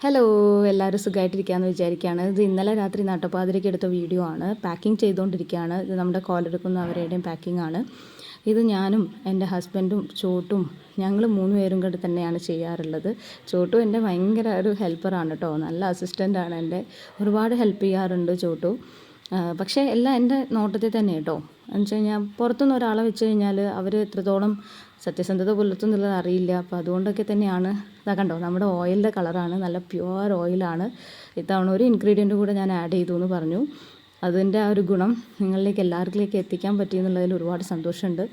Hello, എല്ലാവരും സുഖമായിട്ടിരിക്കുകയെന്ന് വിചാരിക്കുകയാണ്. ഇത് ഇന്നലെ രാത്രി നട്ടപ്പാതിരയ്ക്ക് എടുത്ത വീഡിയോ ആണ്. പാക്കിംഗ് ചെയ്തുകൊണ്ടിരിക്കുകയാണ്. ഇത് നമ്മുടെ കോലെടുക്കുന്നവരുടെയും പാക്കിംഗ് ആണ്. ഇത് ഞാനും എൻ്റെ ഹസ്ബൻഡും ചോട്ടും ഞങ്ങൾ 3 പേരും കൂടി തന്നെയാണ് ചെയ്യാറുള്ളത്. ചോട്ടു എൻ്റെ ഭയങ്കര ഒരു ഹെൽപ്പറാണ് കേട്ടോ. നല്ല അസിസ്റ്റൻ്റാണ് എൻ്റെ. ഒരുപാട് ഹെൽപ്പ് ചെയ്യാറുണ്ട് ചോട്ടു. പക്ഷേ എല്ലാം എൻ്റെ നോട്ടത്തിൽ തന്നെ കേട്ടോ. എന്ന് വെച്ച് കഴിഞ്ഞാൽ പുറത്തുനിന്ന് ഒരാളെ വെച്ച് കഴിഞ്ഞാൽ അവർ എത്രത്തോളം സത്യസന്ധത പുലർത്തുന്നുള്ളത് അറിയില്ല. അപ്പോൾ അതുകൊണ്ടൊക്കെ തന്നെയാണ്. ഇതാ കണ്ടോ, നമ്മുടെ ഓയിലിൻ്റെ കളറാണ്, നല്ല പ്യുവർ ഓയിലാണ്. ഇത്തവണ ഒരു ഇൻഗ്രീഡിയൻ്റ് കൂടെ ഞാൻ ആഡ് ചെയ്തു എന്ന് പറഞ്ഞു. അതിൻ്റെ ആ ഒരു ഗുണം നിങ്ങളിലേക്ക് എല്ലാവർക്കിലേക്ക് എത്തിക്കാൻ പറ്റിയെന്നുള്ളതിൽ ഒരുപാട് സന്തോഷമുണ്ട്.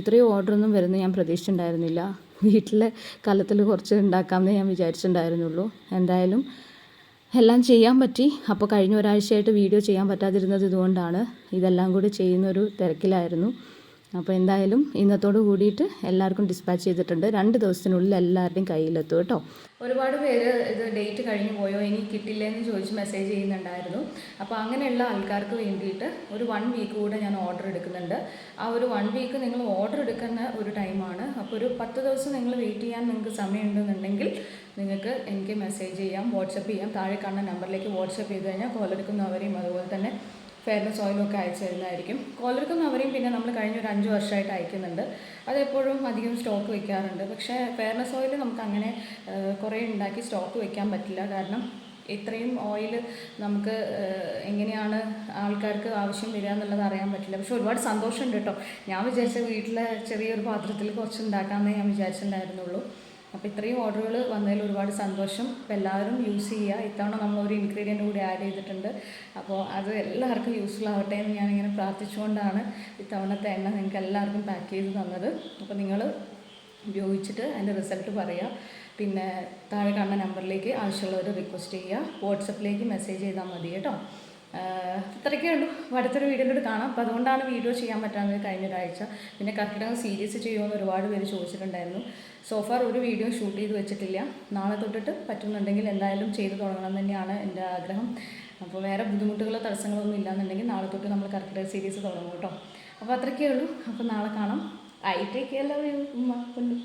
ഇത്രയും ഓർഡറൊന്നും വരുന്നത് ഞാൻ പ്രതീക്ഷിച്ചിട്ടുണ്ടായിരുന്നില്ല. വീട്ടിലെ കലത്തിൽ കുറച്ച് ഉണ്ടാക്കാമെന്നേ ഞാൻ വിചാരിച്ചിട്ടുണ്ടായിരുന്നുള്ളൂ. എന്തായാലും എല്ലാം ചെയ്യാൻ പറ്റി. അപ്പോൾ കഴിഞ്ഞ ഒരാഴ്ചയായിട്ട് വീഡിയോ ചെയ്യാൻ പറ്റാതിരുന്നത് ഇതുകൊണ്ടാണ്. ഇതെല്ലാം കൂടി ചെയ്യുന്നൊരു തിരക്കിലായിരുന്നു. അപ്പോൾ എന്തായാലും ഇന്നത്തോട് കൂടിയിട്ട് എല്ലാവർക്കും ഡിസ്പാച്ച് ചെയ്തിട്ടുണ്ട്. 2 ദിവസത്തിനുള്ളിൽ എല്ലാവരുടെയും കയ്യിലെത്തും കേട്ടോ. ഒരുപാട് പേര് ഇത് ഡേറ്റ് കഴിഞ്ഞു പോയോ, ഇനി കിട്ടില്ലേന്ന് ചോദിച്ച് മെസ്സേജ് ചെയ്യുന്നുണ്ടായിരുന്നു. അപ്പോൾ അങ്ങനെയുള്ള ആൾക്കാർക്ക് വേണ്ടിയിട്ട് ഒരു 1 വീക്ക് കൂടെ ഞാൻ ഓർഡർ എടുക്കുന്നുണ്ട്. ആ ഒരു 1 വീക്ക് നിങ്ങൾ ഓർഡർ എടുക്കുന്ന ഒരു ടൈമാണ്. അപ്പോൾ ഒരു 10 ദിവസം നിങ്ങൾ വെയിറ്റ് ചെയ്യാൻ നിങ്ങൾക്ക് സമയമുണ്ടെന്നുണ്ടെങ്കിൽ നിങ്ങൾക്ക് എനിക്ക് മെസ്സേജ് ചെയ്യാം, വാട്സപ്പ് ചെയ്യാം. താഴെ കാണുന്ന നമ്പറിലേക്ക് വാട്സപ്പ് ചെയ്ത് കഴിഞ്ഞാൽ കോലെടുക്കുന്നവരെയും അതുപോലെ തന്നെ ഫെയർനെസ് ഓയിലൊക്കെ അയച്ചു തരുന്നതായിരിക്കും. കോലെടുക്കുന്നവരെയും പിന്നെ നമ്മൾ കഴിഞ്ഞ ഒരു 5 വർഷമായിട്ട് അയക്കുന്നുണ്ട്. അതെപ്പോഴും അധികം സ്റ്റോക്ക് വെക്കാറുണ്ട്. പക്ഷേ ഫെയർനെസ് ഓയിൽ നമുക്ക് അങ്ങനെ കുറേ ഉണ്ടാക്കി സ്റ്റോക്ക് വെക്കാൻ പറ്റില്ല. കാരണം ഇത്രയും ഓയിൽ നമുക്ക് എങ്ങനെയാണ് ആൾക്കാർക്ക് ആവശ്യം വരിക എന്നുള്ളത് അറിയാൻ പറ്റില്ല. പക്ഷെ ഒരുപാട് സന്തോഷമുണ്ട് കേട്ടോ. ഞാൻ വിചാരിച്ച വീട്ടിലെ ചെറിയൊരു പാത്രത്തിൽ കുറച്ച് ഉണ്ടാക്കാമെന്നേ ഞാൻ വിചാരിച്ചിട്ടുണ്ടായിരുന്നുള്ളൂ. അപ്പോൾ ഇത്രയും ഓർഡറുകൾ വന്നതിൽ ഒരുപാട് സന്തോഷം. അപ്പോൾ എല്ലാവരും യൂസ് ചെയ്യുക. ഇത്തവണ നമ്മളൊരു ഇൻഗ്രീഡിയൻ്റ് കൂടി ആഡ് ചെയ്തിട്ടുണ്ട്. അപ്പോൾ അത് എല്ലാവർക്കും യൂസ്ഫുൾ ആവട്ടെ എന്ന് ഞാനിങ്ങനെ പ്രാർത്ഥിച്ചുകൊണ്ടാണ് ഇത്തവണത്തെ എണ്ണ നിങ്ങൾക്ക് എല്ലാവർക്കും പാക്ക് ചെയ്ത് തന്നത്. അപ്പോൾ നിങ്ങൾ ഉപയോഗിച്ചിട്ട് അതിൻ്റെ റിസൾട്ട് പറയുക. പിന്നെ താഴെ കാണുന്ന നമ്പറിലേക്ക് ആവശ്യമുള്ളവർ റിക്വസ്റ്റ് ചെയ്യുക. വാട്സപ്പിലേക്ക് മെസ്സേജ് ചെയ്താൽ മതി കേട്ടോ. ഇത്രയൊക്കെ ഉള്ളൂ. അടുത്തൊരു വീഡിയോയിലൂടെ കാണാം. അപ്പോൾ അതുകൊണ്ടാണ് വീഡിയോ ചെയ്യാൻ പറ്റാത്തത് കഴിഞ്ഞൊരാഴ്ച. പിന്നെ കർക്കിടകം സീരീസ് ചെയ്യുമെന്ന് ഒരുപാട് പേര് ചോദിച്ചിട്ടുണ്ടായിരുന്നു. സോഫാർ ഒരു വീഡിയോ ഷൂട്ട് ചെയ്ത് വെച്ചിട്ടില്ല. നാളെ തൊട്ടിട്ട് പറ്റുന്നുണ്ടെങ്കിൽ എന്തായാലും ചെയ്ത് തുടങ്ങണം തന്നെയാണ് എൻ്റെ ആഗ്രഹം. അപ്പോൾ വേറെ ബുദ്ധിമുട്ടുകളോ തടസ്സങ്ങളോ ഒന്നും ഇല്ലാന്നുണ്ടെങ്കിൽ നാളെ തൊട്ട് നമ്മൾ കർക്കിടക സീരീസ് തുടങ്ങും കേട്ടോ. അപ്പോൾ അത്രയൊക്കെ ഉള്ളൂ. അപ്പോൾ നാളെ കാണാം. I take care, love you, ഉമ്മ, കൊണ്ടു.